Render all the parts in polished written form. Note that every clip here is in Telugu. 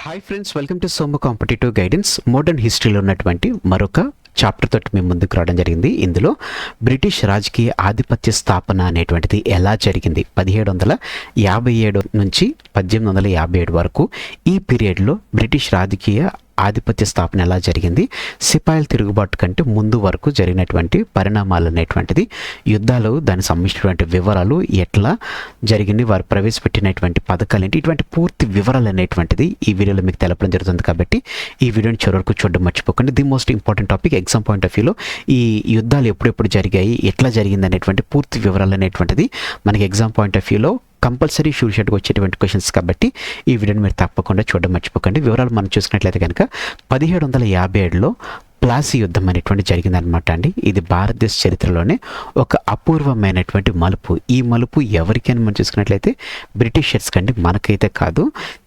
Hi friends, welcome to Soma competitive guidance. Modern హిస్టరీలో ఉన్నటువంటి మరొక చాప్టర్ తోటి మేము ముందుకు రావడం జరిగింది. ఇందులో బ్రిటిష్ రాజకీయ ఆధిపత్య స్థాపన అనేటువంటిది ఎలా జరిగింది 1757 నుంచి 1857 వరకు ఈ పీరియడ్లో బ్రిటిష్ రాజకీయ ఆధిపత్య స్థాపన ఎలా జరిగింది, సిపాయిల తిరుగుబాటు కంటే ముందు వరకు జరిగినటువంటి పరిణామాలు అనేటువంటిది, యుద్ధాలు, దానికి సంబంధించినటువంటి వివరాలు ఎట్లా జరిగింది, వారు ప్రవేశపెట్టినటువంటి పథకాలు ఏంటి, ఇటువంటి పూర్తి వివరాలు అనేటువంటిది ఈ వీడియోలో మీకు తెలపడం జరుగుతుంది. కాబట్టి ఈ వీడియోని చివరి వరకు చూడడం మర్చిపోకండి. The most important topic exam point of వ్యూలో ఈ యుద్ధాలు ఎప్పుడెప్పుడు జరిగాయి, ఎట్లా జరిగింది అనేటువంటి పూర్తి వివరాలు అనేటువంటిది మనకి ఎగ్జామ్ పాయింట్ ఆఫ్ వ్యూలో కంపల్సరీ షూర్ షాట్గా వచ్చేటువంటి క్వశ్చన్స్. కాబట్టి ఈ వీడియోని మీరు తప్పకుండా చూడడం మర్చిపోకండి. వివరాలు మనం చూసుకున్నట్లయితే కనుక 1757లో ప్లాసీ యుద్ధం అనేటువంటి జరిగిందనమాట అండి. ఇది భారతదేశ చరిత్రలోనే ఒక అపూర్వమైనటువంటి మలుపు. ఈ మలుపు ఎవరికైనా మనం చూసుకున్నట్లయితే బ్రిటిషర్స్ కండి, మనకైతే కాదు.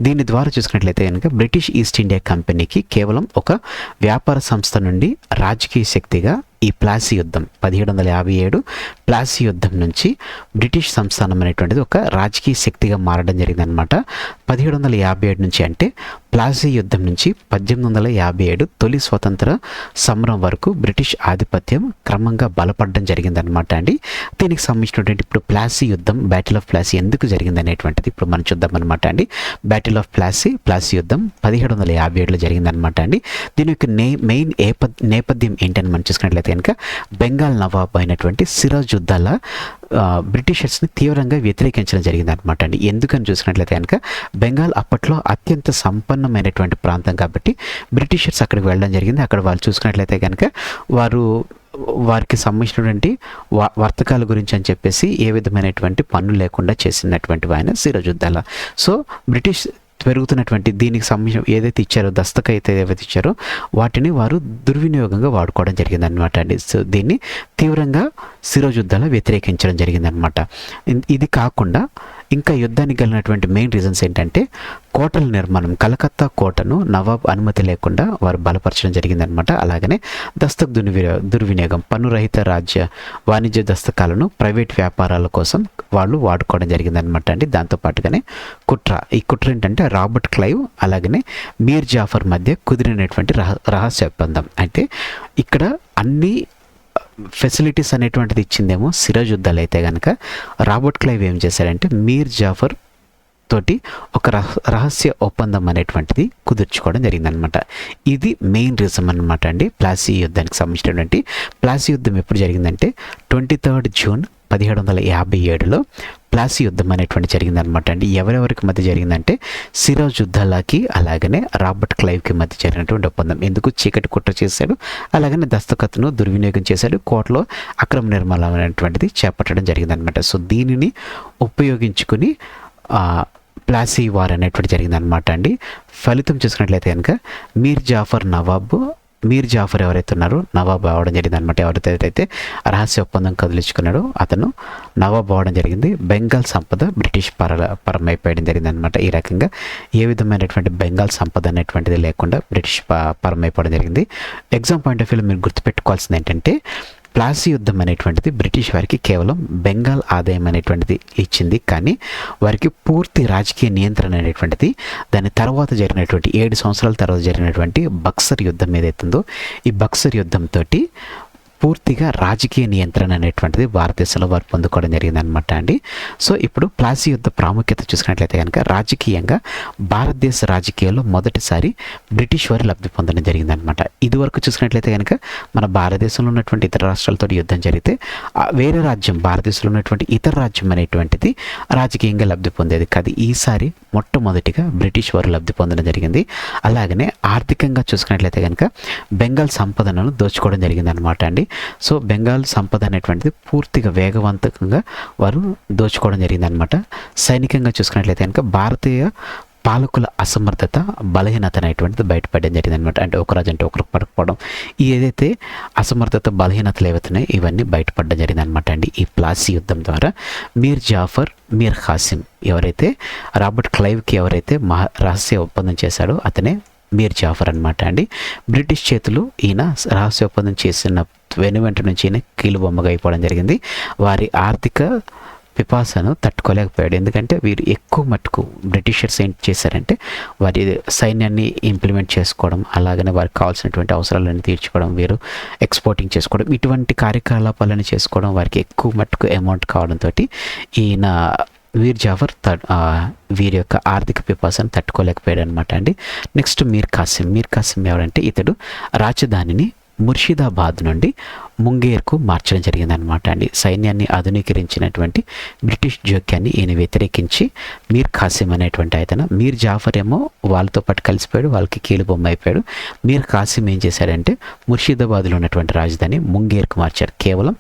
దీని ద్వారా చూసుకున్నట్లయితే కనుక బ్రిటిష్ ఈస్ట్ ఇండియా కంపెనీకి కేవలం ఒక వ్యాపార సంస్థ నుండి రాజకీయ శక్తిగా ఈ ప్లాసీ యుద్ధం 1757 ప్లాసీ యుద్ధం నుంచి బ్రిటిష్ సంస్థానం అనేటువంటిది ఒక రాజకీయ శక్తిగా మారడం జరిగిందనమాట. 1757 నుంచి అంటే ప్లాసీ యుద్ధం నుంచి 1857 తొలి స్వతంత్ర సమరం వరకు బ్రిటిష్ ఆధిపత్యం క్రమంగా బలపడడం జరిగిందనమాట అండి. దీనికి సంబంధించినటువంటి ఇప్పుడు ప్లాసీ యుద్ధం, బ్యాటిల్ ఆఫ్ ప్లాసీ ఎందుకు జరిగింది అనేటువంటిది ఇప్పుడు మనం చూద్దాం అనమాట అండి. బ్యాటిల్ ఆఫ్ ప్లాసీ యుద్ధం 1757లో జరిగిందనమాట అండి. దీని యొక్క మెయిన్ నేపథ్యం ఏంటని మనం చూసుకున్నట్లయితే కనుక బెంగాల్ నవాబ్ అయినటువంటి సిరాజుద్దౌలా బ్రిటిషర్స్ని తీవ్రంగా వ్యతిరేకించడం జరిగింది అనమాట అండి. ఎందుకని చూసినట్లయితే కనుక బెంగాల్ అప్పట్లో అత్యంత సంపన్నమైనటువంటి ప్రాంతం కాబట్టి బ్రిటిషర్స్ అక్కడికి వెళ్ళడం జరిగింది. అక్కడ వాళ్ళు చూసుకున్నట్లయితే కనుక వారికి సంబంధించినటువంటి వర్తకాల గురించి అని చెప్పేసి ఏ విధమైనటువంటి పన్ను లేకుండా చేసినటువంటి ఆయన సిరాజుద్దౌలా. సో బ్రిటిష్ పెరుగుతున్నటువంటి దీనికి సంబంధించిన ఏదైతే ఇచ్చారో, దస్తకైతే ఏవైతే ఇచ్చారో వాటిని వారు దుర్వినియోగంగా వాడుకోవడం జరిగిందనమాట అండి. సో దీన్ని తీవ్రంగా సిరాజుద్దౌలా వ్యతిరేకించడం జరిగిందనమాట. ఇది కాకుండా ఇంకా యుద్ధానికి కలిగినటువంటి మెయిన్ రీజన్స్ ఏంటంటే కోటల నిర్మాణం. కలకత్తా కోటను నవాబ్ అనుమతి లేకుండా వారు బలపరచడం జరిగిందనమాట. అలాగనే దస్తక్ దుర్వినియోగం, పన్నురహిత వాణిజ్య దస్తకాలను ప్రైవేట్ వ్యాపారాల కోసం వాళ్ళు వాడుకోవడం జరిగిందనమాట అండి. దాంతోపాటుగానే ఈ కుట్ర ఏంటంటే రాబర్ట్ క్లైవ్ అలాగనే మీర్ జాఫర్ మధ్య కుదిరినటువంటి రహస్య ఒప్పందం. అయితే ఇక్కడ అన్ని ఫెసిలిటీస్ అనేటువంటిది ఇచ్చిందేమో సిరాజుద్దౌలా అయితే కనుక రాబర్ట్ క్లైవ్ ఏం చేశారంటే మీర్ జాఫర్ తోటి ఒక రహస్య ఒప్పందం అనేటువంటిది కుదుర్చుకోవడం జరిగిందనమాట. ఇది మెయిన్ రీజన్ అనమాట అండి ప్లాసీ యుద్ధానికి సంబంధించినటువంటి. ప్లాసీ యుద్ధం ఎప్పుడు జరిగిందంటే 23 జూన్ 1757లో ప్లాసీ యుద్ధం అనేటువంటి జరిగిందనమాట అండి. ఎవరెవరికి మధ్య జరిగిందంటే సిరాజుద్దౌలాకి అలాగనే రాబర్ట్ క్లైవ్కి మధ్య జరిగినటువంటి ఒప్పందం. ఎందుకు చీకటి కుట్ర చేశాడు, అలాగనే దస్తఖత్తును దుర్వినియోగం చేశాడు, కోటలో అక్రమ నిర్మాణం అనేటువంటిది చేపట్టడం జరిగిందనమాట. సో దీనిని ఉపయోగించుకుని ప్లాసీ వార్ అనేటువంటి జరిగిందనమాట అండి. ఫలితం చూసుకున్నట్లయితే కనుక మీర్ జాఫర్ ఎవరైతే ఉన్నారో నవాబ్ అవ్వడం జరిగింది అనమాట. ఎవరైతే రహస్య ఒప్పందం కదిలించుకున్నాడో అతను నవాబ్ అవ్వడం జరిగింది. బెంగాల్ సంపద బ్రిటిష్ పరమైపోయడం జరిగింది అనమాట. ఈ రకంగా ఏ విధమైనటువంటి బెంగాల్ సంపద అనేటువంటిది లేకుండా బ్రిటిష్ పరమైపోవడం జరిగింది. ఎగ్జామ్ పాయింట్ ఆఫ్ వ్యూలో మీరు గుర్తుపెట్టుకోవాల్సింది ఏంటంటే ప్లాసీ యుద్ధం అనేటువంటిది బ్రిటిష్ వారికి కేవలం బెంగాల్ ఆదాయం అనేటువంటిది ఇచ్చింది, కానీ వారికి పూర్తి రాజకీయ నియంత్రణ అనేటువంటిది దాని తర్వాత జరిగినటువంటి 7 సంవత్సరాల తర్వాత జరిగినటువంటి బక్సర్ యుద్ధం ఏదైతుందో ఈ బక్సర్ యుద్ధంతో పూర్తిగా రాజకీయ నియంత్రణ అనేటువంటిది భారతదేశంలో వారు పొందుకోవడం జరిగిందనమాట అండి. సో ఇప్పుడు ప్లాసీ యుద్ధ ప్రాముఖ్యత చూసుకున్నట్లయితే కనుక రాజకీయంగా భారతదేశ రాజకీయాల్లో మొదటిసారి బ్రిటిష్ వారు లబ్ధి పొందడం జరిగిందనమాట. ఇదివరకు చూసుకున్నట్లయితే కనుక మన భారతదేశంలో ఉన్నటువంటి ఇతర రాష్ట్రాలతో యుద్ధం జరిగితే వేరే రాజ్యం, భారతదేశంలో ఉన్నటువంటి ఇతర రాజ్యం అనేటువంటిది రాజకీయంగా లబ్ధి పొందేది కాదు. ఈసారి మొట్టమొదటిగా బ్రిటిష్ వారు లబ్ధి పొందడం జరిగింది. అలాగనే ఆర్థికంగా చూసుకున్నట్లయితే కనుక బెంగాల్ సంపదను దోచుకోవడం జరిగిందనమాట అండి. సో బెంగాల్ సంపద అనేటువంటిది పూర్తిగా వేగవంతంగా వారు దోచుకోవడం జరిగిందనమాట. సైనికంగా చూసుకున్నట్లయితే కనుక భారతీయ పాలకుల అసమర్థత, బలహీనత అనేటువంటిది బయటపడడం జరిగింది అనమాట. అంటే ఒక రాజు అంటే ఒకరికి పడకపోవడం, ఈ ఏదైతే అసమర్థత, బలహీనతలు ఏవైతున్నాయో ఇవన్నీ బయటపడడం జరిగింది అనమాట అండి ఈ ప్లాసీ యుద్ధం ద్వారా. మీర్ జాఫర్, మీర్ ఖాసిం ఎవరైతే రాబర్ట్ క్లైవ్కి ఎవరైతే రహస్య ఒప్పందం చేశాడో అతనే మీర్ జాఫర్ అనమాట అండి. బ్రిటిష్ చేతులు ఈయన రహస్య ఒప్పందం చేసిన వెనువెంట నుంచి ఈయన కీలుబొమ్మగా అయిపోవడం జరిగింది. వారి ఆర్థిక పిపాసను తట్టుకోలేకపోయాడు. ఎందుకంటే వీరు ఎక్కువ మట్టుకు బ్రిటిషర్స్ ఏం చేశారంటే వారి సైన్యాన్ని ఇంప్లిమెంట్ చేసుకోవడం, అలాగనే వారికి కావాల్సినటువంటి అవసరాలన్నీ తీర్చుకోవడం, వీరు ఎక్స్పోర్టింగ్ చేసుకోవడం, ఇటువంటి కార్యకలాపాలను చేసుకోవడం వారికి ఎక్కువ మట్టుకు అమౌంట్ కావడంతో ఈయన వీర్ జాఫర్ వీరి యొక్క ఆర్థిక పిపాసను తట్టుకోలేకపోయాడు అనమాట అండి. నెక్స్ట్ మీర్ కాసిం ఎవరంటే ఇతడు రాజధానిని ముర్షిదాబాద్ నుండి ముంగేర్కు మార్చడం జరిగిందనమాట అండి. సైన్యాన్ని ఆధునీకరించినటువంటి బ్రిటిష్ జోక్యాన్ని ఈయన వ్యతిరేకించి మీర్ కాసిం అనేటువంటి ఆయన, మీర్ జాఫర్ ఏమో వాళ్ళతో పాటు కలిసిపోయాడు, వాళ్ళకి కీలు బొమ్మ అయిపోయాడు. మీర్ కాసిం ఏం చేశాడంటే ముర్షిదాబాద్లో ఉన్నటువంటి రాజధాని ముంగేర్కు మార్చాడు. కేవలం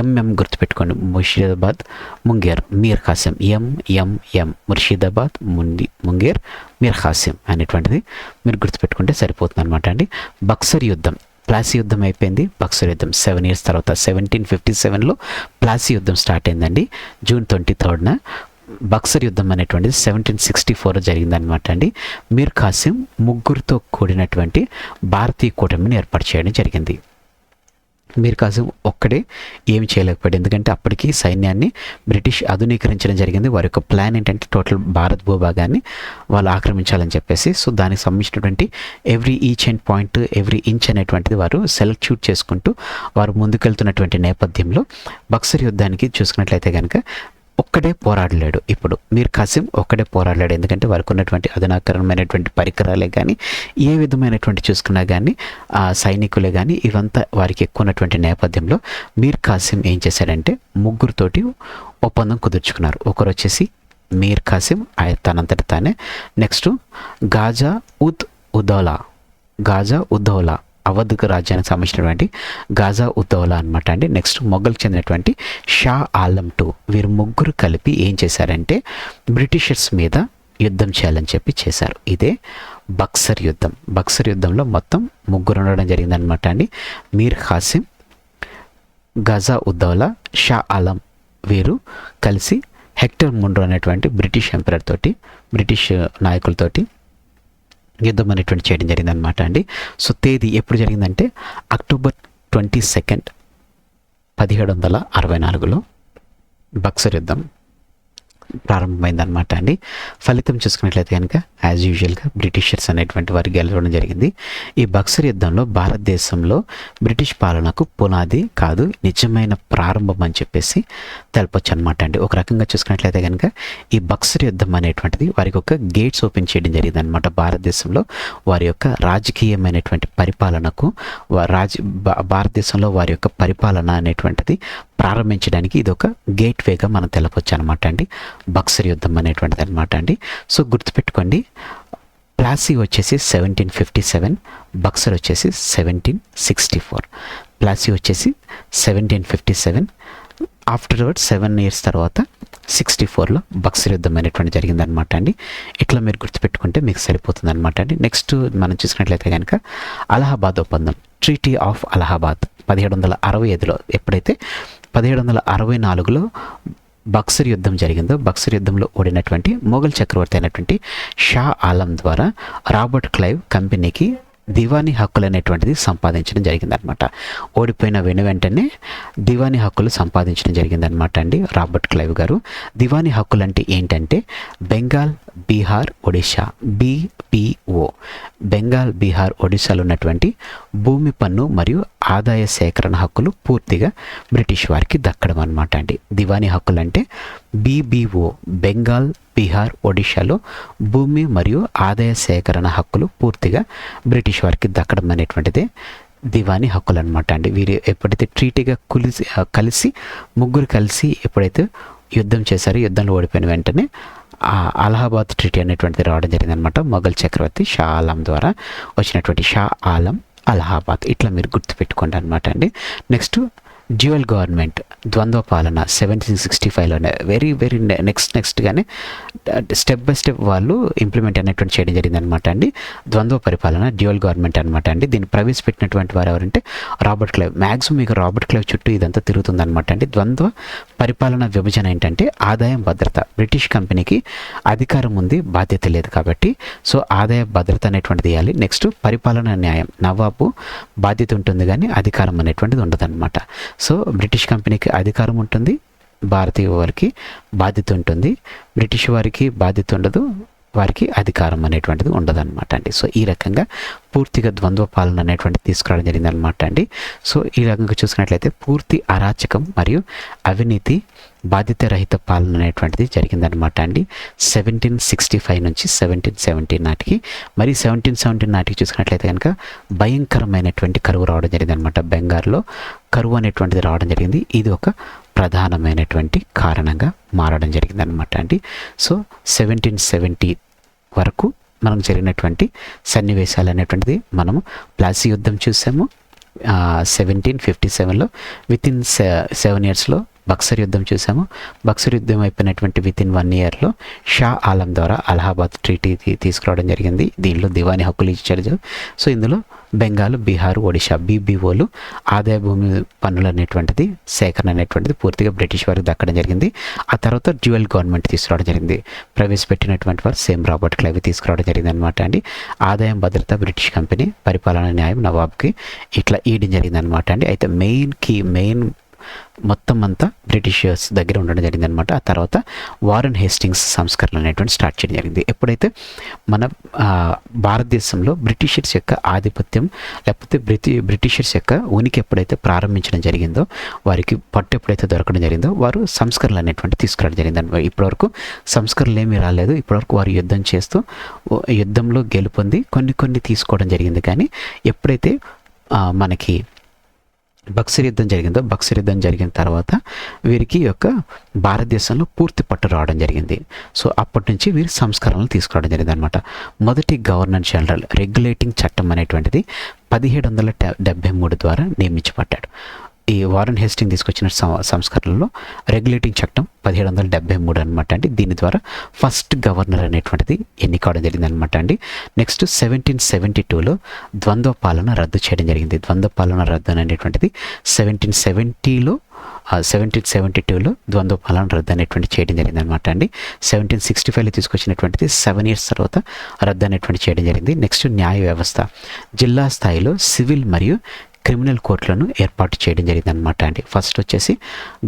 ఎంఎం గుర్తుపెట్టుకోండి, ముర్షిదాబాద్ ముంగేర్, మీర్ కాసిం ఎంఎంఎం, ముర్షిదాబాద్ ముంగేర్ మీర్ కాసిం అనేటువంటిది మీరు గుర్తుపెట్టుకుంటే సరిపోతుంది అనమాట అండి. బక్సర్ యుద్ధం, ప్లాసీ యుద్ధం అయిపోయింది. బక్సర్ యుద్ధం 7 years తర్వాత 1757లో ప్లాసీ యుద్ధం స్టార్ట్ అయిందండి. జూన్ 23rd బక్సర్ యుద్ధం అనేటువంటిది 1764 జరిగిందనమాట అండి. మీర్ కాసిం ముగ్గురితో కూడినటువంటి భారతీయ కూటమిని ఏర్పాటు చేయడం జరిగింది. మీర్ కాసిం ఒక్కడే ఏమి చేయలేకపోయాడు, ఎందుకంటే అప్పటికి సైన్యాన్ని బ్రిటిష్ ఆధునీకరించడం జరిగింది. వారి యొక్క ప్లాన్ ఏంటంటే టోటల్ భారత్ భూభాగాన్ని వాళ్ళు ఆక్రమించాలని చెప్పేసి. సో దానికి సంబంధించినటువంటి each and point, every inch అనేటువంటిది వారు సెలెక్ట్ చేసుకుంటూ వారు ముందుకెళ్తున్నటువంటి నేపథ్యంలో బక్సర్ యుద్ధానికి చూసుకున్నట్లయితే కనుక ఒక్కడే పోరాడలేడు. ఇప్పుడు మీర్ కాసిం ఒక్కడే పోరాడలేడు, ఎందుకంటే వారికి ఉన్నటువంటి అధునాకరమైనటువంటి పరికరాలే కానీ, ఏ విధమైనటువంటి చూసుకున్నా కానీ సైనికులే కానీ ఇవంతా వారికి ఎక్కువ ఉన్నటువంటి నేపథ్యంలో మీర్ కాసిం ఏం చేశాడంటే ముగ్గురితోటి ఒప్పందం కుదుర్చుకున్నారు. ఒకరు వచ్చేసి మీర్ కాసిం తనంతటి తానే, నెక్స్ట్ గాజా ఉద్దౌలా అవధ్ రాజ్యానికి సంబంధించినటువంటి గాజా ఉద్దౌలా అనమాట అండి. నెక్స్ట్ మొఘల్కి చెందినటువంటి షా ఆలం II, వీరు ముగ్గురు కలిపి ఏం చేశారంటే బ్రిటిషర్స్ మీద యుద్ధం చేయాలని చెప్పి చేశారు. ఇదే బక్సర్ యుద్ధం. బక్సర్ యుద్ధంలో మొత్తం ముగ్గురు ఉండడం జరిగిందనమాట అండి. మీర్ కాసిం, గాజా ఉద్దౌలా, షా ఆలం వీరు కలిసి హెక్టర్ ముండ్రో అనేటువంటి బ్రిటిష్ ఎంపరర్ తోటి, బ్రిటిష్ నాయకులతోటి యుద్ధం అనేటువంటి చేయడం జరిగిందనమాట అండి. సో తేదీ ఎప్పుడు జరిగిందంటే October 22, 1764లో బక్సర్ యుద్ధం ప్రారంభమైందనమాట అండి. ఫలితం చూసుకున్నట్లయితే కనుక యాజ్ యూజువల్గా బ్రిటిషర్స్ అనేటువంటి వారు గెలవడం జరిగింది. ఈ బక్సర్ యుద్ధంలో భారతదేశంలో బ్రిటిష్ పాలనకు పునాది కాదు, నిజమైన ప్రారంభం అని చెప్పేసి తెలపొచ్చు అనమాట అండి. ఒక రకంగా చూసుకున్నట్లయితే కనుక ఈ బక్సర్ యుద్ధం అనేటువంటిది వారికి ఒక గేట్స్ ఓపెన్ చేయడం జరిగింది అనమాట. భారతదేశంలో వారి యొక్క రాజకీయమైనటువంటి పరిపాలనకు భారతదేశంలో వారి యొక్క పరిపాలన అనేటువంటిది ప్రారంభించడానికి ఇది ఒక గేట్ వేగా మనం తెలపొచ్చు అనమాట అండి, బక్సర్ యుద్ధం అనేటువంటిది అనమాట అండి. సో గుర్తుపెట్టుకోండి, ప్లాసీ వచ్చేసి 1757, బక్సర్ వచ్చేసి 1764. ప్లాసీ వచ్చేసి 1757, ఆఫ్టర్వర్డ్ 7 years తర్వాత 64లో బక్సర్ యుద్ధం అనేటువంటి జరిగిందనమాట అండి. ఇట్లా మీరు గుర్తుపెట్టుకుంటే మీకు సరిపోతుంది అనమాట అండి. నెక్స్ట్ మనం చూసినట్లయితే కనుక అలహాబాద్ ఒప్పందం, ట్రీటీ ఆఫ్ అలహాబాద్ 1765లో, ఎప్పుడైతే 1764లో బక్సర్ యుద్ధం జరిగిందో, బక్సర్ యుద్ధంలో ఓడినటువంటి మొఘల్ చక్రవర్తి అయినటువంటి షా ఆలం ద్వారా రాబర్ట్ క్లైవ్ కంపెనీకి దివానీ హక్కులు అనేటువంటిది సంపాదించడం జరిగిందనమాట. ఓడిపోయిన వెంటనే దివానీ హక్కులు సంపాదించడం జరిగిందనమాట అండి రాబర్ట్ క్లైవ్ గారు. దివానీ హక్కులు అంటే ఏంటంటే బెంగాల్, బీహార్, ఒడిశా, BPO, బెంగాల్, బీహార్, ఒడిశాలో ఉన్నటువంటి భూమి పన్ను మరియు ఆదాయ సేకరణ హక్కులు పూర్తిగా బ్రిటిష్ వారికి దక్కడం అనమాట అండి. దివానీ హక్కులు అంటే BBO, బెంగాల్, బీహార్, ఒడిశాలో భూమి మరియు ఆదాయ సేకరణ హక్కులు పూర్తిగా బ్రిటిష్ వారికి దక్కడం అనేటువంటిదే దివానీ హక్కులు అనమాట అండి. వీరు ఎప్పుడైతే ట్రీటీగా కలిసి ముగ్గురు కలిసి ఎప్పుడైతే యుద్ధం చేశారో, యుద్ధంలో ఓడిపోయిన వెంటనే అలహాబాద్ ట్రీటీ అనేటువంటిది రావడం జరిగిందనమాట. మొఘల్ చక్రవర్తి షా ఆలం ద్వారా వచ్చినటువంటి షా ఆలం అలహాబాద్. ఇట్లా మీరు గుర్తుపెట్టుకోండి అనమాట అండి. నెక్స్ట్ డ్యూయల్ గవర్నమెంట్, ద్వంద్వ పాలన 1765లోనే వెరీ నెక్స్ట్గానే స్టెప్ బై స్టెప్ వాళ్ళు ఇంప్లిమెంట్ అనేటువంటి చేయడం జరిగింది అనమాట అండి. ద్వంద్వ పరిపాలన, డ్యూయల్ గవర్నమెంట్ అనమాట అండి. దీన్ని ప్రవేశపెట్టినటువంటి వారు ఎవరంటే రాబర్ట్ క్లైవ్. మ్యాక్సిమం మీకు రాబర్ట్ క్లైవ్ చుట్టూ ఇదంతా తిరుగుతుంది అనమాట అండి. ద్వంద్వ పరిపాలన విభజన ఏంటంటే ఆదాయం భద్రత, బ్రిటిష్ కంపెనీకి అధికారం ఉంది, బాధ్యత లేదు కాబట్టి సో ఆదాయ భద్రత అనేటువంటిది ఇవ్వాలి. నెక్స్ట్ పరిపాలన న్యాయం, నవాబు బాధ్యత ఉంటుంది కానీ అధికారం అనేటువంటిది ఉండదన్నమాట. సో బ్రిటిష్ కంపెనీకి అధికారం ఉంటుంది, భారతీయ వారికి బాధ్యత ఉంటుంది, బ్రిటిష్ వారికి బాధ్యత ఉండదు, వారికి అధికారం అనేటువంటిది ఉండదన్నమాట అండి. సో ఈ రకంగా పూర్తిగా ద్వంద్వ పాలన అనేటువంటిది తీసుకురావడం జరిగింది అనమాట అండి. సో ఈ రకంగా చూసుకున్నట్లయితే పూర్తి అరాచకం మరియు అవినీతి, బాధ్యత రహిత పాలన అనేటువంటిది జరిగిందనమాట అండి 1765 నుంచి 1770 నాటికి. మరి 1770 నాటికి చూసుకున్నట్లయితే కనుక భయంకరమైనటువంటి కరువు రావడం జరిగింది అనమాట. బెంగాల్లో కరువు అనేటువంటిది రావడం జరిగింది. ఇది ఒక ప్రధానమైనటువంటి కారణంగా మారడం జరిగింది అనమాట అండి. సో 1770 వరకు మనం జరిగినటువంటి సన్నివేశాలు అనేటువంటిది మనము ప్లాసీ యుద్ధం చూసాము. 1757లో వితిన్ 7 ఇయర్స్లో బక్సర్ యుద్ధం చూసాము. బక్సర్ యుద్ధం అయిపోయినటువంటి వితిన్ 1 ఇయర్లో షా ఆలం ద్వారా అలహాబాద్ ట్రీటీ తీసుకురావడం జరిగింది. దీనిలో దివానీ హక్కులు ఇచ్చారు. సో ఇందులో బెంగాల్, బీహార్, ఒడిషా బీబీఓలు ఆదాయ భూమి పన్నులు అనేటువంటిది సేకరణ అనేటువంటిది పూర్తిగా బ్రిటిష్ వారికి దక్కడం జరిగింది. ఆ తర్వాత డ్యూయల్ గవర్నమెంట్ తీసుకురావడం జరిగింది. ప్రవేశపెట్టినటువంటి వారు సేమ్ రాబర్ట్ క్లైవ్ తీసుకురావడం జరిగింది అనమాట అండి. ఆదాయం భద్రత బ్రిటిష్ కంపెనీ, పరిపాలనా న్యాయం నవాబ్కి ఇట్లా ఇయడం జరిగింది అనమాట అండి. అయితే మెయిన్ మొత్తం అంతా బ్రిటిషర్స్ దగ్గర ఉండడం జరిగింది అనమాట. ఆ తర్వాత వారెన్ హేస్టింగ్స్ సంస్కరణ అనేటువంటి స్టార్ట్ చేయడం జరిగింది. ఎప్పుడైతే మన భారతదేశంలో బ్రిటిషర్స్ యొక్క ఆధిపత్యం లేకపోతే బ్రిటిషర్స్ యొక్క ఉనికి ఎప్పుడైతే ప్రారంభించడం జరిగిందో, వారికి పట్టు ఎప్పుడైతే దొరకడం జరిగిందో, వారు సంస్కరణలు అనేటువంటి తీసుకురావడం జరిగింది అనమాట. ఇప్పటివరకు సంస్కరణలు ఏమీ రాలేదు. ఇప్పటివరకు వారు యుద్ధం చేస్తూ యుద్ధంలో గెలుపొంది కొన్ని తీసుకోవడం జరిగింది. కానీ ఎప్పుడైతే మనకి బక్సర్ యుద్ధం జరిగిందో, బక్సర్ యుద్ధం జరిగిన తర్వాత వీరికి యొక్క భారతదేశంలో పూర్తి పట్టు రావడం జరిగింది. సో అప్పటి నుంచి వీరు సంస్కరణలు తీసుకురావడం జరిగింది అనమాట. మొదటి గవర్నర్ జనరల్ రెగ్యులేటింగ్ చట్టం అనేటువంటిది 1773 ద్వారా నియమించబడ్డాడు. ఈ వారెన్ హేస్టింగ్ తీసుకొచ్చిన సంస్కరణలో రెగ్యులేటింగ్ చట్టం 1773 అనమాట అండి. దీని ద్వారా ఫస్ట్ గవర్నర్ అనేటువంటిది ఎన్నికవడం జరిగింది అనమాట అండి. నెక్స్ట్ 1772లో ద్వంద్వ పాలన రద్దు చేయడం జరిగింది. ద్వంద్వ పాలన రద్దు అనేటువంటిది 1772లో ద్వంద్వ పాలన రద్దు అనేటువంటి చేయడం జరిగింది అనమాట అండి. 1765లో తీసుకొచ్చినటువంటిది 7 ఇయర్స్ తర్వాత రద్దు అనేటువంటి చేయడం జరిగింది. నెక్స్ట్ న్యాయ వ్యవస్థ, జిల్లా స్థాయిలో సివిల్ మరియు క్రిమినల్ కోర్టులను ఏర్పాటు చేయడం జరిగింది అనమాట అండి. ఫస్ట్ వచ్చేసి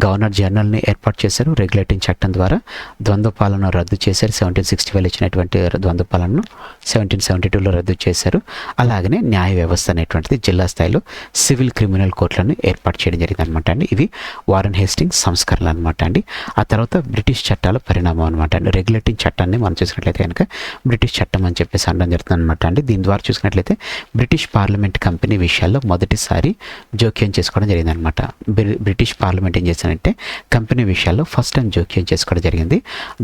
గవర్నర్ జనరల్ని ఏర్పాటు చేశారు. రెగ్యులేటింగ్ చట్టం ద్వారా ద్వంద్వ పాలన రద్దు చేశారు. 1765లో ఇచ్చినటువంటి ద్వంద్వ పాలనను 1772లో రద్దు చేశారు. అలాగనే న్యాయ వ్యవస్థ అనేటువంటిది జిల్లా స్థాయిలో సివిల్ క్రిమినల్ కోర్టులను ఏర్పాటు చేయడం జరిగింది అనమాట అండి. ఇవి వారెన్ హేస్టింగ్స్ సంస్కరణలు అనమాట అండి. ఆ తర్వాత బ్రిటిష్ చట్టాల పరిణామం అనమాట అండి. రెగ్యులేటింగ్ చట్టాన్ని మనం చూసినట్లయితే కనుక బ్రిటిష్ చట్టం అని చెప్పేసి అనడం జరుగుతుంది అనమాట అండి. దీని ద్వారా చూసినట్లయితే బ్రిటిష్ పార్లమెంట్ కంపెనీ విషయాల్లో మొదటిసారి జోక్యం చేసుకోవడం జరిగింది అనమాట. బ్రిటిష్ పార్లమెంట్ ఏం చేశారంటే కంపెనీ విషయాల్లో ఫస్ట్ టైం జోక్యం చేసుకోవడం జరిగింది.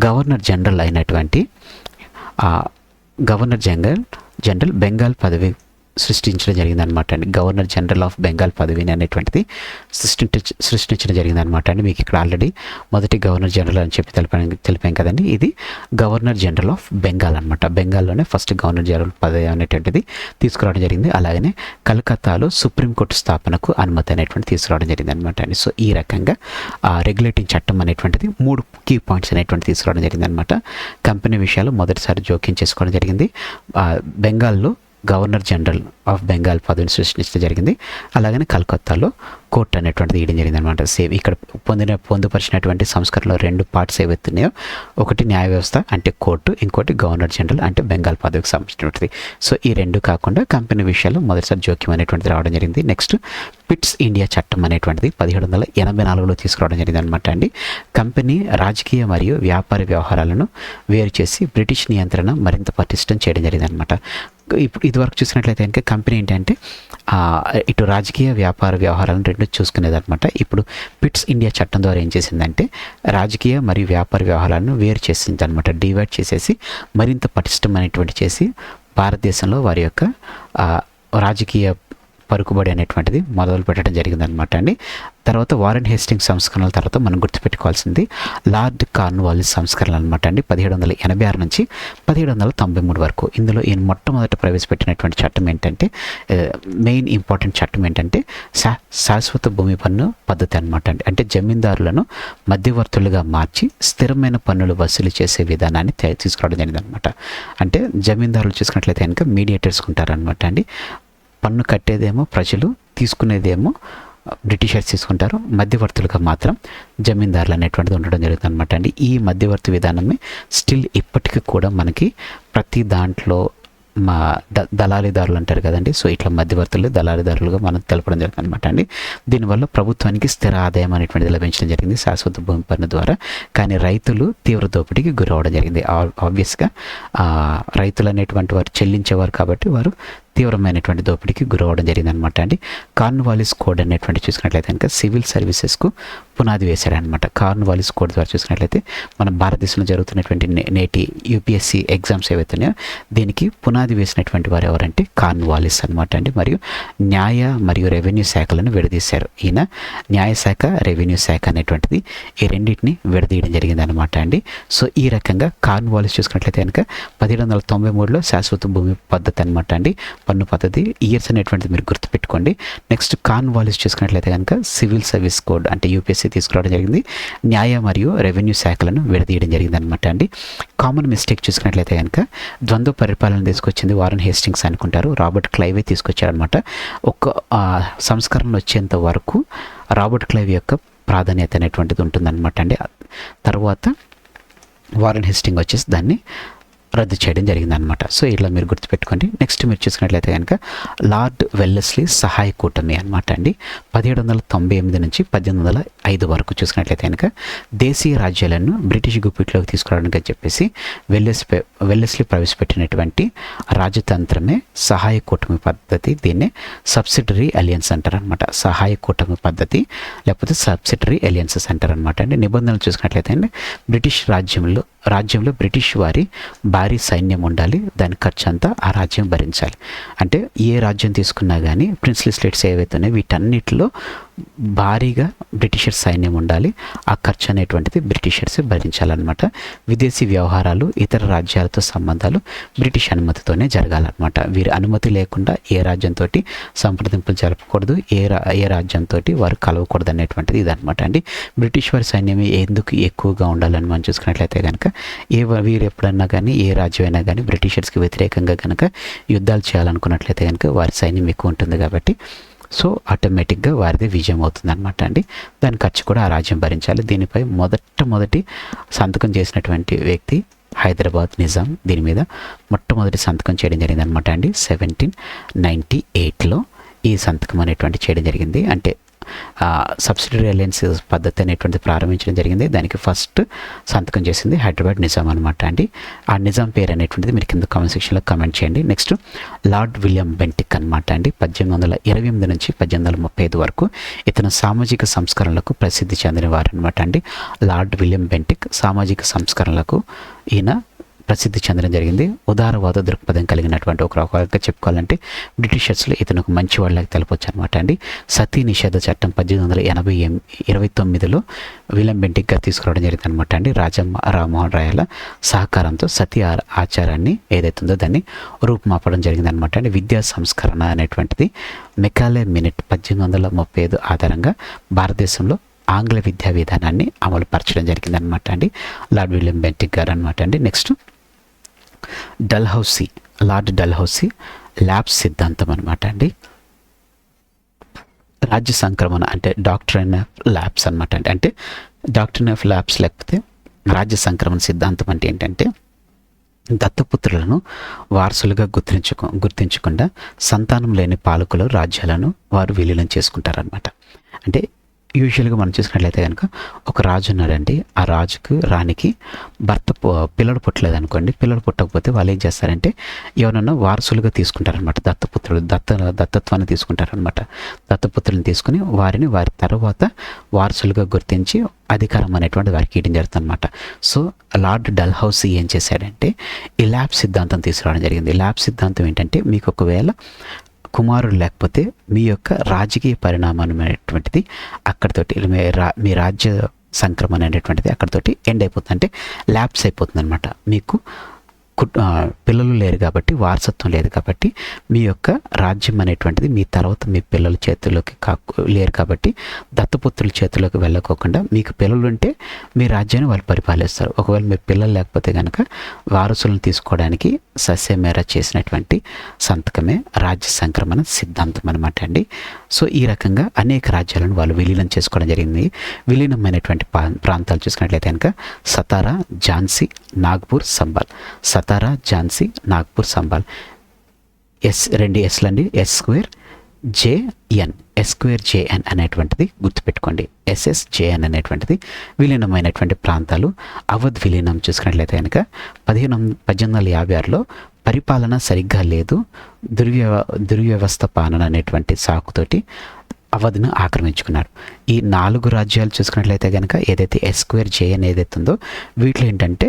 గవర్నర్ జనరల్ అయినటువంటి గవర్నర్ జనరల్ బెంగాల్ పదవి సృష్టించడం జరిగింది అనమాట అండి. గవర్నర్ జనరల్ ఆఫ్ బెంగాల్ పదవిని అనేటువంటిది సృష్టించడం జరిగింది అనమాట అండి. మీకు ఇక్కడ ఆల్రెడీ మొదటి గవర్నర్ జనరల్ అని చెప్పి తెలిపాం కదండి. ఇది గవర్నర్ జనరల్ ఆఫ్ బెంగాల్ అనమాట. బెంగాల్లోనే ఫస్ట్ గవర్నర్ జనరల్ పదవి అనేటువంటిది తీసుకురావడం జరిగింది. అలాగనే కలకత్తాలో సుప్రీంకోర్టు స్థాపనకు అనుమతి అనేటువంటి తీసుకురావడం జరిగింది అనమాట అండి. సో ఈ రకంగా రెగ్యులేటింగ్ చట్టం అనేటువంటిది 3 కీ పాయింట్స్ అనేటువంటి తీసుకురావడం జరిగింది అనమాట. కంపెనీ విషయాలు మొదటిసారి జోక్యం చేసుకోవడం జరిగింది. బెంగాల్లో గవర్నర్ జనరల్ ఆఫ్ బెంగాల్ పదవిని సృష్టించడం జరిగింది. అలాగనే కలకత్తాలో కోర్టు అనేటువంటిది ఇవ్వడం జరిగింది అనమాట. సేమ్ ఇక్కడ పొందుపరిచినటువంటి సంస్కరణలో 2 పార్ట్స్ ఏవైతున్నాయో, ఒకటి న్యాయ వ్యవస్థ అంటే కోర్టు, ఇంకోటి గవర్నర్ జనరల్ అంటే బెంగాల్ పదవికి సంబంధించినటువంటిది. సో ఈ 2 కాకుండా కంపెనీ విషయాల్లో మొదటిసారి జోక్యం అనేటువంటిది రావడం జరిగింది. నెక్స్ట్ పిట్స్ ఇండియా చట్టం అనేటువంటిది 1784లో తీసుకురావడం జరిగింది అనమాట అండి. కంపెనీ రాజకీయ మరియు వ్యాపార వ్యవహారాలను వేరు చేసి బ్రిటిష్ నియంత్రణ మరింత పటిష్టం చేయడం జరిగింది అనమాట. ఇప్పుడు ఇదివరకు చూసినట్లయితే కనుక కంపెనీ ఏంటంటే ఇటు రాజకీయ వ్యాపార వ్యవహారాలను రెండు చూసుకునేది అనమాట. ఇప్పుడు పిట్స్ ఇండియా చట్టం ద్వారా ఏం చేసిందంటే రాజకీయ మరియు వ్యాపార వ్యవహారాలను వేరు చేసింది అనమాట. డివైడ్ చేసేసి మరింత పటిష్టమైనటువంటి చేసి భారతదేశంలో వారి యొక్క రాజకీయ పలుకుబడి అనేటువంటిది మొదలు పెట్టడం జరిగిందనమాట అండి. తర్వాత వారెన్ హేస్టింగ్స్ సంస్కరణల తర్వాత మనం గుర్తుపెట్టుకోవాల్సింది లార్డ్ కార్న్వాలిస్ సంస్కరణలు అనమాట అండి. 1786 నుంచి 1793 వరకు. ఇందులో ఈయన మొట్టమొదట ప్రవేశపెట్టినటువంటి చట్టం ఏంటంటే, మెయిన్ ఇంపార్టెంట్ చట్టం ఏంటంటే శాశ్వత భూమి పన్ను పద్ధతి అనమాట అండి. అంటే జమీందారులను మధ్యవర్తులుగా మార్చి స్థిరమైన పన్నులు వసూలు చేసే విధానాన్ని తీసుకురావడం జరిగింది అనమాట. అంటే జమీందారులు చూసుకున్నట్లయితే కనుక మీడియేటర్స్ ఉంటారనమాట అండి. పన్ను కట్టేదేమో ప్రజలు, తీసుకునేదేమో బ్రిటిషర్స్ తీసుకుంటారు, మధ్యవర్తులుగా మాత్రం జమీందారులు అనేటువంటిది ఉండడం జరుగుతుంది అనమాట అండి. ఈ మధ్యవర్తి విధానమే స్టిల్ ఇప్పటికీ కూడా మనకి ప్రతి దాంట్లో మా దళారీదారులు అంటారు కదండి, సో ఇట్లా మధ్యవర్తులు దళారీదారులుగా మనం తెలపడం జరుగుతుంది అనమాట అండి. దీనివల్ల ప్రభుత్వానికి స్థిర ఆదాయం అనేటువంటిది లభించడం జరిగింది శాశ్వత భూమి పన్ను ద్వారా. కానీ రైతులు తీవ్ర దోపిడీకి గురవడం జరిగింది. ఆబ్వియస్గా రైతులు అనేటువంటి వారు చెల్లించేవారు కాబట్టి వారు తీవ్రమైనటువంటి దోపిడీకి గురవడం జరిగింది అనమాట అండి. కార్న్వాలిస్ కోడ్ అనేటువంటి చూసుకున్నట్లయితే కనుక సివిల్ సర్వీసెస్కు పునాది వేశారనమాట. కార్న్వాలిస్ కోడ్ ద్వారా చూసుకున్నట్లయితే మన భారతదేశంలో జరుగుతున్నటువంటి నేటి యూపీఎస్సీ ఎగ్జామ్స్ ఏవైతున్నాయో దీనికి పునాది వేసినటువంటి వారు ఎవరంటే కార్న్వాలిస్ అనమాట అండి. మరియు న్యాయ మరియు రెవెన్యూ శాఖలను విడదీశారు ఈయన. న్యాయశాఖ, రెవెన్యూ శాఖ అనేటువంటిది ఈ రెండింటిని విడదీయడం జరిగింది అనమాట అండి. సో ఈ రకంగా కార్న్వాలిస్ చూసుకున్నట్లయితే కనుక 1793లో శాశ్వత భూమి పద్ధతి అనమాట అండి, పన్ను పద్ధతి. ఇయర్స్ అనేటువంటిది మీరు గుర్తుపెట్టుకోండి. నెక్స్ట్ కార్న్వాలిస్ చూసుకున్నట్లయితే కనుక సివిల్ సర్వీస్ కోడ్ అంటే యూపీఎస్సీ తీసుకురావడం జరిగింది. న్యాయ మరియు రెవెన్యూ శాఖలను విడదీయడం జరిగింది అనమాట అండి. కామన్ మిస్టేక్ చూసుకున్నట్లయితే కనుక ద్వంద్వ పరిపాలన తీసుకొచ్చింది వారన్ హేస్టింగ్స్ అనుకుంటారు, రాబర్ట్ క్లైవే తీసుకొచ్చారనమాట. ఒక సంస్కరణ వచ్చేంత వరకు రాబర్ట్ క్లైవ్ యొక్క ప్రాధాన్యత అనేటువంటిది ఉంటుందన్నమాట అండి. తర్వాత వారన్ హేస్టింగ్ వచ్చేసి దాన్ని రద్దు చేయడం జరిగిందనమాట. సో ఇలా మీరు గుర్తుపెట్టుకోండి. నెక్స్ట్ మీరు చూసుకున్నట్లయితే కనుక లార్డ్ వెల్లెస్లీ సహాయ కూటమి అనమాట అండి. 1798 నుంచి 1805 వరకు చూసుకున్నట్లయితే కనుక దేశీయ రాజ్యాలను బ్రిటిష్ గుప్పిట్లోకి తీసుకురావడానికి చెప్పేసి వెల్లెస్లీ ప్రవేశపెట్టినటువంటి రాజతంత్రమే సహాయ కూటమి పద్ధతి. దీన్నే సబ్సిడరీ అలియన్స్ అంటారు అనమాట. సహాయ కూటమి పద్ధతి లేకపోతే సబ్సిడరీ అలియన్సెస్ అంటారు అనమాట అండి. నిబంధనలు చూసుకున్నట్లయితే అండి బ్రిటిష్ రాజ్యంలో బ్రిటిష్ వారి భారీ సైన్యం ఉండాలి, దాని ఖర్చు అంతా ఆ రాజ్యం భరించాలి. అంటే ఏ రాజ్యం తీసుకున్నా కానీ ప్రిన్స్లీ స్టేట్స్ ఏవైతున్నాయో వీటన్నిటిలో భారీగా బ్రిటిషర్స్ సైన్యం ఉండాలి, ఆ ఖర్చు అనేటువంటిది బ్రిటిషర్స్ భరించాలన్నమాట. విదేశీ వ్యవహారాలు, ఇతర రాజ్యాలతో సంబంధాలు బ్రిటిష్ అనుమతితోనే జరగాలన్నమాట. వీరి అనుమతి లేకుండా ఏ రాజ్యంతో సంప్రదింపులు జరపకూడదు, ఏ రాజ్యంతో వారు కలవకూడదు అనేటువంటిది ఇదనమాట అండి. బ్రిటిష్ వారి సైన్యం ఎందుకు ఎక్కువగా ఉండాలని మనం చూసుకున్నట్లయితే కనుక వీరు ఎప్పుడన్నా కానీ ఏ రాజ్యం అయినా కానీ బ్రిటిషర్స్కి వ్యతిరేకంగా కనుక యుద్ధాలు చేయాలనుకున్నట్లయితే కనుక వారి సైన్యం ఎక్కువ ఉంటుంది కాబట్టి సో ఆటోమేటిక్గా వారిది విజయం అవుతుంది అనమాట అండి. దాని ఖర్చు కూడా ఆ రాజ్యం భరించాలి. దీనిపై మొదటి సంతకం చేసినటువంటి వ్యక్తి హైదరాబాద్ నిజాం దీని మీద మొట్టమొదటి సంతకం చేయడం జరిగింది అనమాట అండి. 1798లో ఈ సంతకం అనేటువంటి చేయడం జరిగింది. అంటే సబ్సిడరీ అలయన్స్ పద్ధతి అనేటువంటిది ప్రారంభించడం జరిగింది. దానికి ఫస్ట్ సంతకం చేసింది హైదరాబాద్ నిజాం అనమాట అండి. ఆ నిజాం పేరు అనేటువంటిది మీరు కింద కామెంట్ సెక్షన్లో కామెంట్ చేయండి. నెక్స్ట్ లార్డ్ విలియం బెంటిక్ అనమాట అండి. 1828 నుంచి 1835 వరకు ఇతను సామాజిక సంస్కరణలకు ప్రసిద్ధి చెందిన వారు అనమాట అండి. లార్డ్ విలియం బెంటిక్ సామాజిక సంస్కరణలకు ఈయన ప్రసిద్ధి చెందడం జరిగింది. ఉదారవాద దృక్పథం కలిగినటువంటి ఒక రకంగా చెప్పుకోవాలంటే బ్రిటిషర్స్లో ఇతను ఒక మంచి వాళ్ళకి తెలపొచ్చు అనమాట అండి. సతీ నిషేధ చట్టం 1829లో విలియం బెంటిక్ గారు తీసుకురావడం జరిగింది అనమాట అండి. రామ్మోహన్ రాయల సహకారంతో సతీ ఆచారాన్ని ఏదైతుందో దాన్ని రూపుమాపడం జరిగింది అనమాట అండి. విద్యా సంస్కరణ అనేటువంటిది మెకాలే మినిట్ 1835 ఆధారంగా భారతదేశంలో ఆంగ్ల విద్యా విధానాన్ని అమలు పరచడం జరిగింది అనమాట అండి. లార్డ్ విలియం బెంటిక్ గారు అనమాట అండి. నెక్స్ట్ లార్డ్ డల్హౌసీ ల్యాబ్స్ సిద్ధాంతం అనమాట అండి. రాజ్య సంక్రమణ అంటే డాక్ట్రైన్ ఆఫ్ ల్యాబ్స్ అనమాట అండి. అంటే డాక్ట్రైన్ ఆఫ్ ల్యాబ్స్ లేకపోతే రాజ్య సంక్రమణ సిద్ధాంతం అంటే ఏంటంటే దత్తపుత్రులను వారసులుగా గుర్తించకుండా సంతానం లేని పాలకులు రాజ్యాలను వారు విలీనం చేసుకుంటారనమాట. అంటే యూజువల్గా మనం చూసుకున్నట్లయితే కనుక ఒక రాజు ఉన్నాడండి, ఆ రాజుకు రాణికి పిల్లడు పుట్టలేదు అనుకోండి. పిల్లడు పుట్టకపోతే వాళ్ళు ఏం చేస్తారంటే ఎవరన్నా వారసులుగా తీసుకుంటారనమాట. దత్తత్వాన్ని తీసుకుంటారనమాట. దత్తపుత్రులను తీసుకుని వారి తర్వాత వారసులుగా గుర్తించి అధికారం అనేటువంటి వారికి ఇవ్వడం జరుగుతుంది అనమాట. సో లార్డ్ డల్హౌసీ ఏం చేశాడంటే ఈ ల్యాబ్ సిద్ధాంతం తీసుకురావడం జరిగింది. ఈ ల్యాబ్ సిద్ధాంతం ఏంటంటే మీకు ఒకవేళ కుమారుడు లేకపోతే మీ యొక్క రాజకీయ పరిణామం అనేటువంటిది అక్కడితోటి మీ రాజ్య సంక్రమణ అనేటువంటిది అక్కడితోటి ఎండ్ అయిపోతుంది, అంటే ల్యాప్స్ అయిపోతుంది అనమాట. మీకు పిల్లలు లేరు కాబట్టి, వారసత్వం లేదు కాబట్టి మీ యొక్క రాజ్యం అనేటువంటిది మీ తర్వాత మీ పిల్లల చేతుల్లోకి లేరు కాబట్టి దత్తపుత్రుల చేతుల్లోకి వెళ్ళకోకుండా మీకు పిల్లలు ఉంటే మీ రాజ్యాన్ని వాళ్ళు పరిపాలిస్తారు. ఒకవేళ మీ పిల్లలు లేకపోతే కనుక వారసులను తీసుకోవడానికి సస్యమేర చేసినటువంటి సంతకమే రాజ్య సంక్రమణ సిద్ధాంతం అనమాట అండి. సో ఈ రకంగా అనేక రాజ్యాలను వాళ్ళు విలీనం చేసుకోవడం జరిగింది. విలీనమైనటువంటి ప్రాంతాలు చూసుకున్నట్లయితే కనుక సతారా, ఝాన్సీ, నాగ్పూర్, సంబాల్. సతారా, ఝాన్సీ, నాగ్పూర్, సంబాల్. రెండు ఎస్లండి, S2JN అనేటువంటిది గుర్తుపెట్టుకోండి. SSJN అనేటువంటిది విలీనమైనటువంటి ప్రాంతాలు. అవధ్ విలీనం చూసుకున్నట్లయితే కనుక 1856లో పరిపాలన సరిగ్గా లేదు, దుర్వ్యవస్థ పాలన అనేటువంటి సాకుతోటి అవధ్ను ఆక్రమించుకున్నారు. ఈ 4 రాజ్యాలు చూసుకున్నట్లయితే కనుక ఏదైతే S2JN ఏదైతే ఉందో వీటిలో ఏంటంటే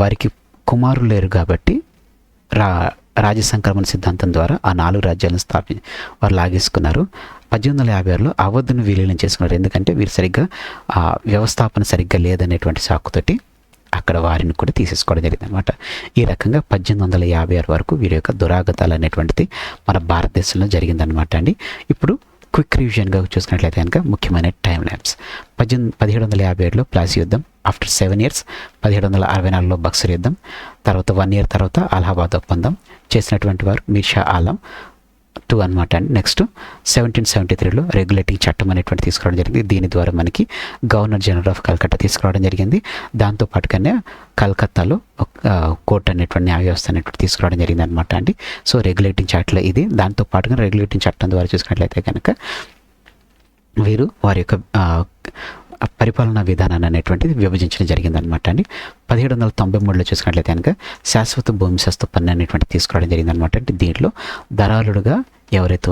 వారికి కుమారులు లేరు కాబట్టి రాజ్య సంక్రమణ సిద్ధాంతం ద్వారా ఆ 4 రాజ్యాలను వారు లాగేసుకున్నారు. 1856లో అవధ్ను విలీనం చేసుకున్నారు. ఎందుకంటే వీరు సరిగ్గా వ్యవస్థాపన సరిగ్గా లేదనేటువంటి సాకుతోటి అక్కడ వారిని కూడా తీసేసుకోవడం జరిగింది అనమాట. ఈ రకంగా 1856 వరకు వీరి యొక్క దురాగతాలు అనేటువంటిది మన భారతదేశంలో జరిగిందనమాట అండి. ఇప్పుడు క్విక్ రివిజన్గా చూసుకున్నట్లయితే కనుక ముఖ్యమైన టైం ల్యాబ్స్. 1757లో ప్లాసీ యుద్ధం. ఆఫ్టర్ 7 years 1764లో బక్సర్ యుద్ధం. తర్వాత 1 year తర్వాత అలహాబాద్ ఒప్పందం చేసినటువంటి వారు మీర్ షా ఆలం 2 అనమాట అండి. నెక్స్ట్ 1773లో రెగ్యులేటింగ్ చట్టం అనేటువంటి తీసుకురావడం జరిగింది. దీని ద్వారా మనకి గవర్నర్ జనరల్ ఆఫ్ కల్కట్టా తీసుకురావడం జరిగింది. దాంతోపాటుగానే కలకత్తాలో కోర్టు అనేటువంటి న్యాయ వ్యవస్థ అనేటువంటి తీసుకురావడం జరిగింది అనమాట అండి. సో రెగ్యులేటింగ్ చట్టం ఇది. దాంతోపాటుగా రెగ్యులేటింగ్ చట్టం ద్వారా చూసుకున్నట్లయితే కనుక వీరు వారి యొక్క పరిపాలనా విధానాన్ని అనేటువంటిది విభజించడం జరిగిందనమాట అండి. 1793లో చూసుకున్నట్లయితే కనుక శాశ్వత భూమి సస్తు పన్ను అనేటువంటి తీసుకురావడం జరిగిందనమాట. అంటే దీంట్లో దళారులుగా ఎవరైతే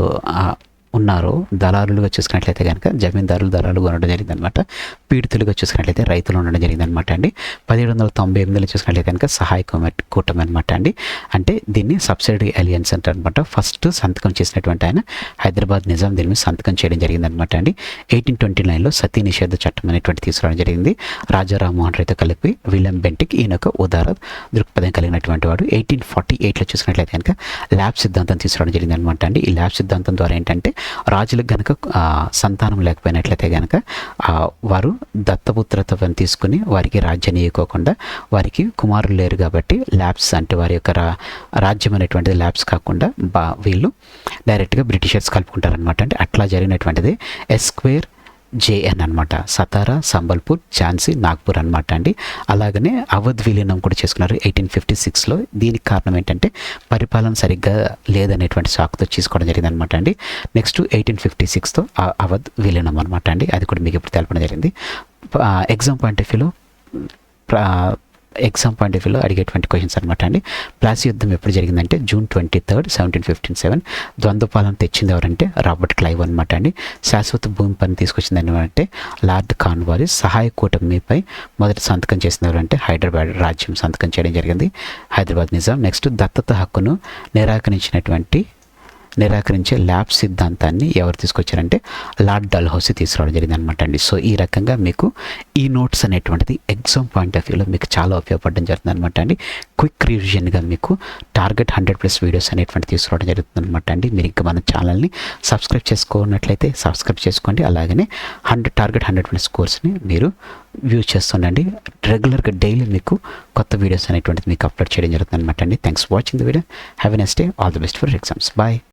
ఉన్నారో దళారులుగా చూసుకున్నట్లయితే కనుక దళారులుగా ఉండడం జరిగిందనమాట. పీడితులుగా చూసుకున్నట్లయితే రైతులు ఉండడం జరిగిందనమాట అండి. 1798లో చూసుకున్నట్లయితే కనుక సహాయ కూటమి అనమాట అండి. అంటే దీన్ని సబ్సిడరీ అలియన్స్ అంటారు అనమాట. ఫస్ట్ సంతకం చేసినటువంటి ఆయన హైదరాబాద్ నిజాం దీని మీద సంతకం చేయడం జరిగిందనమాట అండి. 1829లో సతీ నిషేధ చట్టం అనేటువంటి తీసుకురావడం జరిగింది. రాజా రామ్మోహన్ రాయ్తో కలిపి విలియం బెంటిక్ ఈయన ఒక ఉదార దృక్పథం కలిగినటువంటి వాడు. 1848లో చూసుకున్నట్లయితే కనుక ల్యాబ్ సిద్ధాంతం తీసుకురావడం జరిగింది అనమాట అండి. ఈ ల్యాబ్ సిద్ధాంతం ద్వారా ఏంటంటే రాజులకు గనక సంతానం లేకపోయినట్లయితే కనుక వారు దత్తపుత్రత్వం తీసుకుని వారికి రాజ్యాన్ని ఇవ్వకోకుండా వారికి కుమారులు లేరు కాబట్టి ల్యాబ్స్ అంటే వారి యొక్క రాజ్యం అనేటువంటిది ల్యాబ్స్ కాకుండా వీళ్ళు డైరెక్ట్గా బ్రిటిషర్స్ కలుపుకుంటారనమాట. అంటే అట్లా జరిగినటువంటిది S2JN అనమాట. సతారా, సంబల్పూర్, ఝాన్సీ, నాగ్పూర్ అనమాట అండి. అలాగనే అవధ్ విలీనం కూడా చేసుకున్నారు 1856లో. దీనికి కారణం ఏంటంటే పరిపాలన సరిగ్గా లేదనేటువంటి సాకుతో చేసుకోవడం జరిగింది అనమాట అండి. నెక్స్ట్ 1856తో అవధ్ విలీనం అనమాట అండి. అది కూడా మీకు ఇప్పుడు తెలపడం జరిగింది. ఎగ్జామ్ పాయింట్ ఆఫ్ వ్యూలో అడిగేటువంటి క్వశ్చన్స్ అనమాట అండి. ప్లాసీ యుద్ధం ఎప్పుడు జరిగిందంటే June 23, 1757. ద్వంద్వపాలన తెచ్చింది ఎవరంటే రాబర్ట్ క్లైవ్ అనమాట అండి. శాశ్వత భూమి పని తీసుకొచ్చింది అంటే లార్డ్ కార్న్వాలిస్. సహాయ కూటమిపై మొదటి సంతకం చేసింది ఎవరంటే హైదరాబాద్ రాజ్యం సంతకం చేయడం జరిగింది, హైదరాబాద్ నిజాం. నెక్స్ట్ దత్తత హక్కును నిరాకరించే ల్యాబ్ సిద్ధాంతాన్ని ఎవరు తీసుకొచ్చారంటే లార్డ్ డల్హౌసీ తీసుకురావడం జరిగింది అనమాట అండి. సో ఈ రకంగా మీకు ఈ నోట్స్ అనేటువంటిది ఎగ్జామ్ పాయింట్ ఆఫ్ వ్యూలో మీకు చాలా ఉపయోగపడడం జరుగుతుంది అనమాట అండి. క్విక్ రివిజన్గా మీకు టార్గెట్ 100+ వీడియోస్ అనేటువంటి తీసుకురావడం జరుగుతుంది అనమాట అండి. మీరు ఇంకా మన ఛానల్ని సబ్స్క్రైబ్ చేసుకున్నట్లయితే సబ్స్క్రైబ్ చేసుకోండి. అలాగనే టార్గెట్ 100+ కోర్స్ని మీరు వ్యూ చేస్తుండండి. రెగ్యులర్గా డైలీ మీకు కొత్త వీడియోస్ అనేటువంటిది మీకు అప్లోడ్ చేయడం జరుగుతుంది అనమాట అండి. Thanks for watching the video. Have a nice day. All the best for exams. Bye.